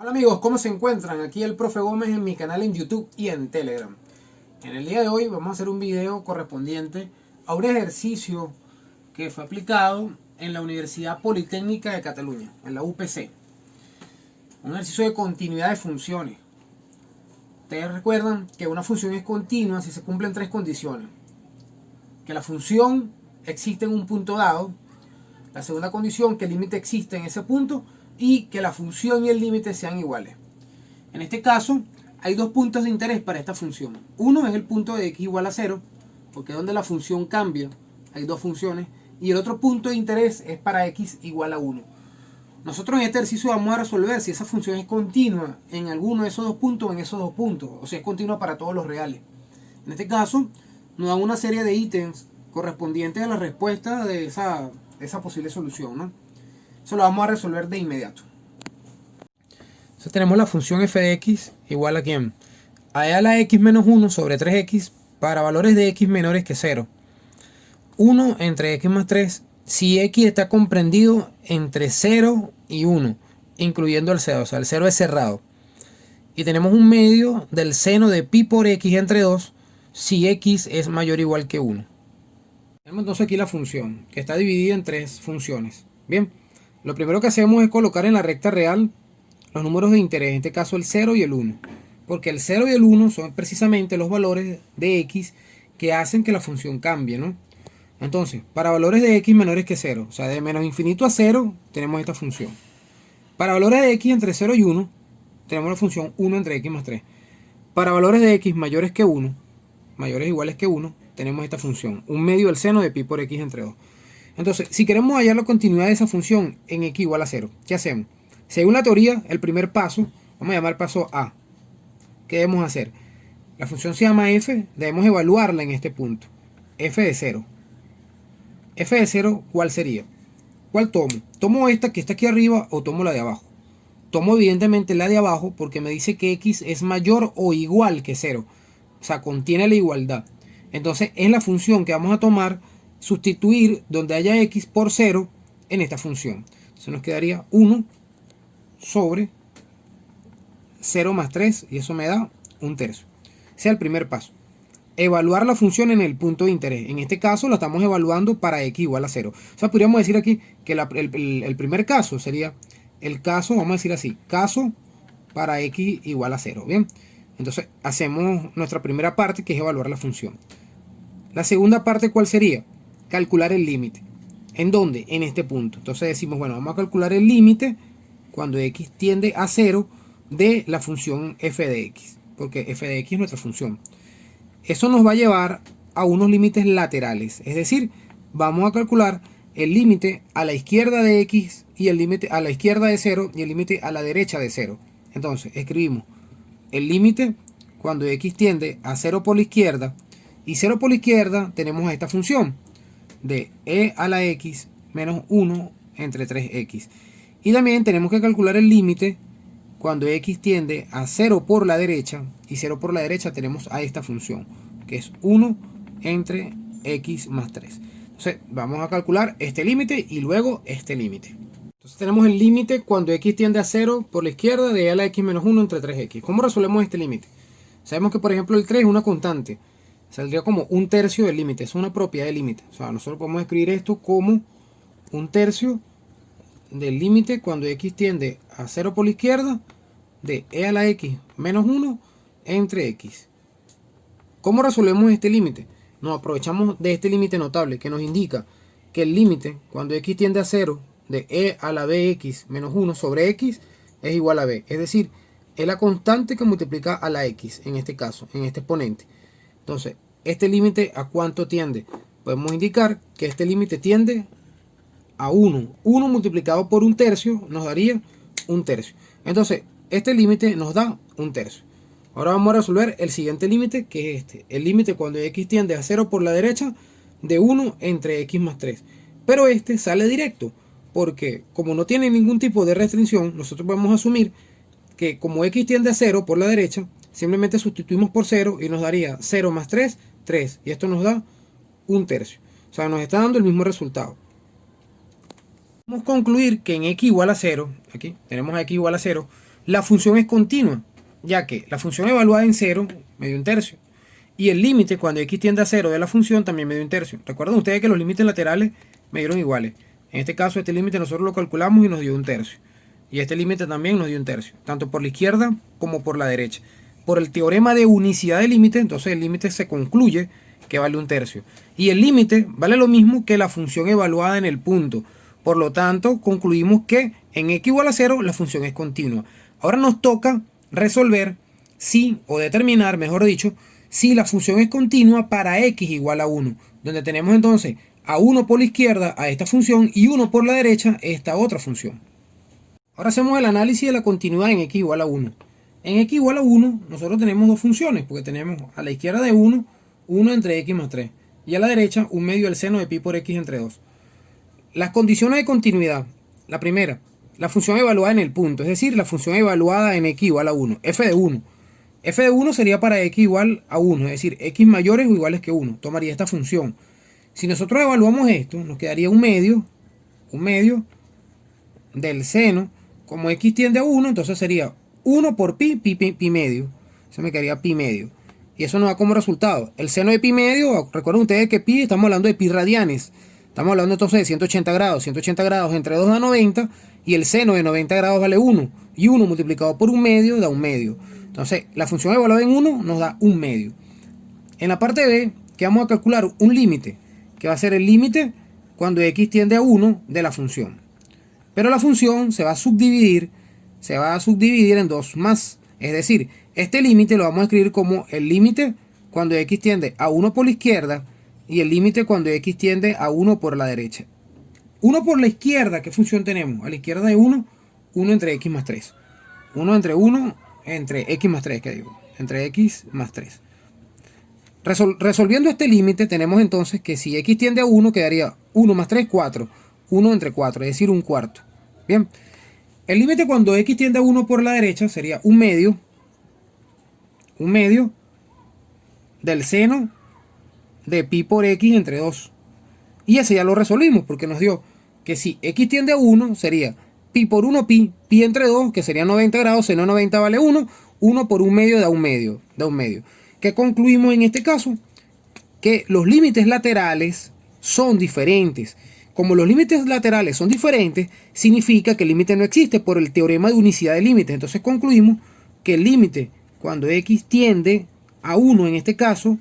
Hola amigos, ¿cómo se encuentran? Aquí el Profe Gómez en mi canal en YouTube y en Telegram. En el día de hoy vamos a hacer un video correspondiente a un ejercicio que fue aplicado en la Universidad Politécnica de Cataluña, en la UPC. Un ejercicio de continuidad de funciones. Ustedes recuerdan que una función es continua si se cumplen tres condiciones. Que la función existe en un punto dado. La segunda condición, que el límite existe en ese punto. Y que la función y el límite sean iguales. En este caso, hay dos puntos de interés para esta función. Uno es el punto de x igual a 0, porque es donde la función cambia. Hay dos funciones. Y el otro punto de interés es para x igual a 1. Nosotros en este ejercicio vamos a resolver si esa función es continua en alguno de esos dos puntos o en esos dos puntos. O si es continua para todos los reales. En este caso, nos dan una serie de ítems correspondientes a la respuesta de esa posible solución, ¿no? Eso lo vamos a resolver de inmediato. Entonces tenemos la función f de x igual a ¿quién? A e a la x menos 1 sobre 3x para valores de x menores que 0. 1 entre x más 3 si x está comprendido entre 0 y 1, incluyendo el 0, o sea el 0 es cerrado. Y tenemos un medio del seno de pi por x entre 2 si x es mayor o igual que 1. Tenemos entonces aquí la función, que está dividida en tres funciones. Bien, lo primero que hacemos es colocar en la recta real los números de interés, en este caso el 0 y el 1. Porque el 0 y el 1 son precisamente los valores de x que hacen que la función cambie, ¿no? Entonces, para valores de x menores que 0, o sea, de menos infinito a 0, tenemos esta función. Para valores de x entre 0 y 1, tenemos la función 1 entre x más 3. Para valores de x mayores que 1, mayores o iguales que 1, tenemos esta función, un medio del seno de pi por x entre 2. Entonces, si queremos hallar la continuidad de esa función en x igual a 0, ¿qué hacemos? Según la teoría, el primer paso, vamos a llamar paso A. ¿Qué debemos hacer? La función se llama f, debemos evaluarla en este punto. F de 0. F de 0, ¿cuál sería? ¿Cuál tomo? ¿Tomo esta que está aquí arriba o tomo la de abajo? Tomo evidentemente la de abajo porque me dice que x es mayor o igual que 0. O sea, contiene la igualdad. Entonces, es la función que vamos a tomar, sustituir donde haya x por 0 en esta función. Entonces nos quedaría 1 sobre 0 más 3 y eso me da un tercio. Ese es el primer paso. Evaluar la función en el punto de interés. En este caso la estamos evaluando para x igual a 0. O sea, podríamos decir aquí que el primer caso sería el caso, vamos a decir así, caso para x igual a 0. Bien, entonces hacemos nuestra primera parte, que es evaluar la función. La segunda parte, ¿cuál sería? Calcular el límite. ¿En dónde? En este punto. Entonces decimos, bueno, vamos a calcular el límite cuando x tiende a 0 de la función f de x, porque f de x es nuestra función. Eso nos va a llevar a unos límites laterales, es decir, vamos a calcular el límite a la izquierda de x y el límite a la izquierda de 0 y el límite a la derecha de 0. Entonces escribimos el límite cuando x tiende a 0 por la izquierda, y 0 por la izquierda tenemos esta función de e a la x menos 1 entre 3x. Y también tenemos que calcular el límite cuando x tiende a 0 por la derecha, y 0 por la derecha tenemos a esta función, que es 1 entre x más 3. Entonces vamos a calcular este límite y luego este límite. Entonces tenemos el límite cuando x tiende a 0 por la izquierda de e a la x menos 1 entre 3x. ¿Cómo resolvemos este límite? Sabemos que por ejemplo el 3 es una constante. Saldría como un tercio del límite, es una propiedad del límite. O sea, nosotros podemos escribir esto como un tercio del límite cuando x tiende a 0 por la izquierda de e a la x menos 1 entre x. ¿Cómo resolvemos este límite? Nos aprovechamos de este límite notable que nos indica que el límite cuando x tiende a 0 de e a la bx menos 1 sobre x es igual a b. Es decir, es la constante que multiplica a la x en este caso, en este exponente. Entonces, ¿este límite a cuánto tiende? Podemos indicar que este límite tiende a 1. 1 multiplicado por un tercio nos daría un tercio. Entonces, este límite nos da un tercio. Ahora vamos a resolver el siguiente límite, que es este. El límite cuando x tiende a 0 por la derecha de 1 entre x más 3. Pero este sale directo, porque como no tiene ningún tipo de restricción, nosotros podemos asumir que como x tiende a 0 por la derecha, simplemente sustituimos por 0 y nos daría 0 más 3, 3. Y esto nos da un tercio. O sea, nos está dando el mismo resultado. Vamos a concluir que en x igual a 0, aquí tenemos a x igual a 0, la función es continua, ya que la función evaluada en 0 me dio 1/3. Y el límite cuando x tiende a 0 de la función también me dio 1/3. Recuerden ustedes que los límites laterales me dieron iguales. En este caso este límite nosotros lo calculamos y nos dio 1/3. Y este límite también nos dio 1/3, tanto por la izquierda como por la derecha. Por el teorema de unicidad de límite, entonces el límite se concluye que vale 1/3. Y el límite vale lo mismo que la función evaluada en el punto. Por lo tanto, concluimos que en x igual a 0 la función es continua. Ahora nos toca resolver si, o determinar, mejor dicho, si la función es continua para x igual a 1. Donde tenemos entonces a 1 por la izquierda a esta función y 1 por la derecha esta otra función. Ahora hacemos el análisis de la continuidad en x igual a 1. En x igual a 1 nosotros tenemos dos funciones, porque tenemos a la izquierda de 1, 1 entre x más 3. Y a la derecha, 1 medio del seno de pi por x entre 2. Las condiciones de continuidad. La primera, la función evaluada en el punto, es decir, la función evaluada en x igual a 1, f de 1. F de 1 sería para x igual a 1, es decir, x mayores o iguales que 1. Tomaría esta función. Si nosotros evaluamos esto, nos quedaría 1 medio del seno. Como x tiende a 1, entonces sería 1 por pi medio. Eso me quedaría pi medio. Y eso nos da como resultado el seno de pi medio. Recuerden ustedes que pi, estamos hablando de pi radianes. Estamos hablando entonces de 180 grados. 180 grados entre 2 da 90. Y el seno de 90 grados vale 1. Y 1 multiplicado por 1 medio da 1 medio. Entonces, la función evaluada en 1 nos da 1 medio. En la parte B, que vamos a calcular un límite, que va a ser el límite cuando x tiende a 1 de la función. Pero la función se va a subdividir en 2 más. Es decir, este límite lo vamos a escribir como el límite cuando x tiende a 1 por la izquierda y el límite cuando x tiende a 1 por la derecha. 1 por la izquierda, ¿qué función tenemos? A la izquierda de 1, 1 entre x más 3. 1 entre 1 entre x más 3, ¿qué digo? Entre x más 3. Resolviendo este límite tenemos entonces que si x tiende a 1 quedaría 1 más 3, 4. 1 entre 4, es decir, un cuarto. Bien. El límite cuando x tiende a 1 por la derecha sería 1 medio del seno de pi por x entre 2. Y ese ya lo resolvimos porque nos dio que si x tiende a 1 sería pi por 1 pi entre 2, que sería 90 grados, seno de 90 vale 1, 1 por 1 medio da 1 medio, ¿Qué concluimos en este caso? Que los límites laterales son diferentes. Como los límites laterales son diferentes, significa que el límite no existe por el teorema de unicidad de límites. Entonces concluimos que el límite cuando x tiende a 1, en este caso,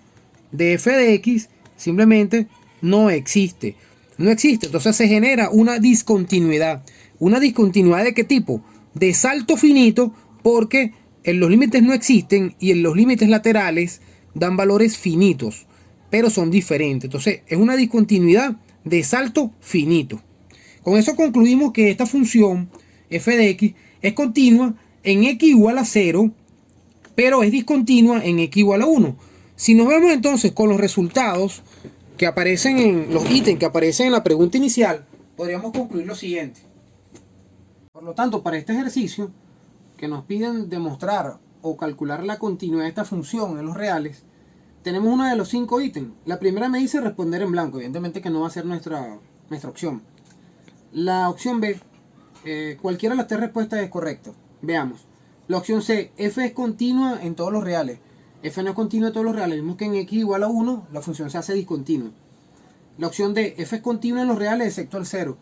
de f de x, simplemente no existe. No existe. Entonces se genera una discontinuidad. ¿Una discontinuidad de qué tipo? De salto finito, porque en los límites no existen y en los límites laterales dan valores finitos, pero son diferentes. Entonces es una discontinuidad de salto finito. Con eso concluimos que esta función f de x es continua en x igual a 0, pero es discontinua en x igual a 1. Si nos vemos entonces con los resultados que aparecen en los ítems que aparecen en la pregunta inicial, podríamos concluir lo siguiente. Por lo tanto, para este ejercicio que nos piden demostrar o calcular la continuidad de esta función en los reales, tenemos uno de los 5 ítems. La primera me dice responder en blanco, evidentemente que no va a ser nuestra opción. La opción B, cualquiera de las 3 respuestas es correcta. Veamos. La opción C, f es continua en todos los reales. F no es continua en todos los reales. Vemos que en x igual a 1 la función se hace discontinua. La opción D, f es continua en los reales excepto el 0.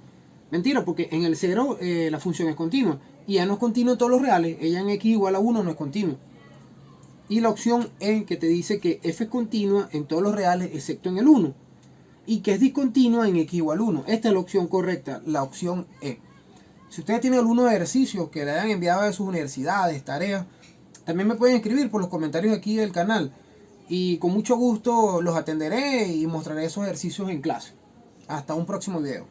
Mentira, porque en el 0 la función es continua. Y ya no es continua en todos los reales. Ella en x igual a 1 no es continua. Y la opción E, que te dice que f es continua en todos los reales excepto en el 1. Y que es discontinua en x igual a 1. Esta es la opción correcta, la opción E. Si ustedes tienen algunos ejercicios que le hayan enviado de sus universidades, tareas, también me pueden escribir por los comentarios aquí del canal. Y con mucho gusto los atenderé y mostraré esos ejercicios en clase. Hasta un próximo video.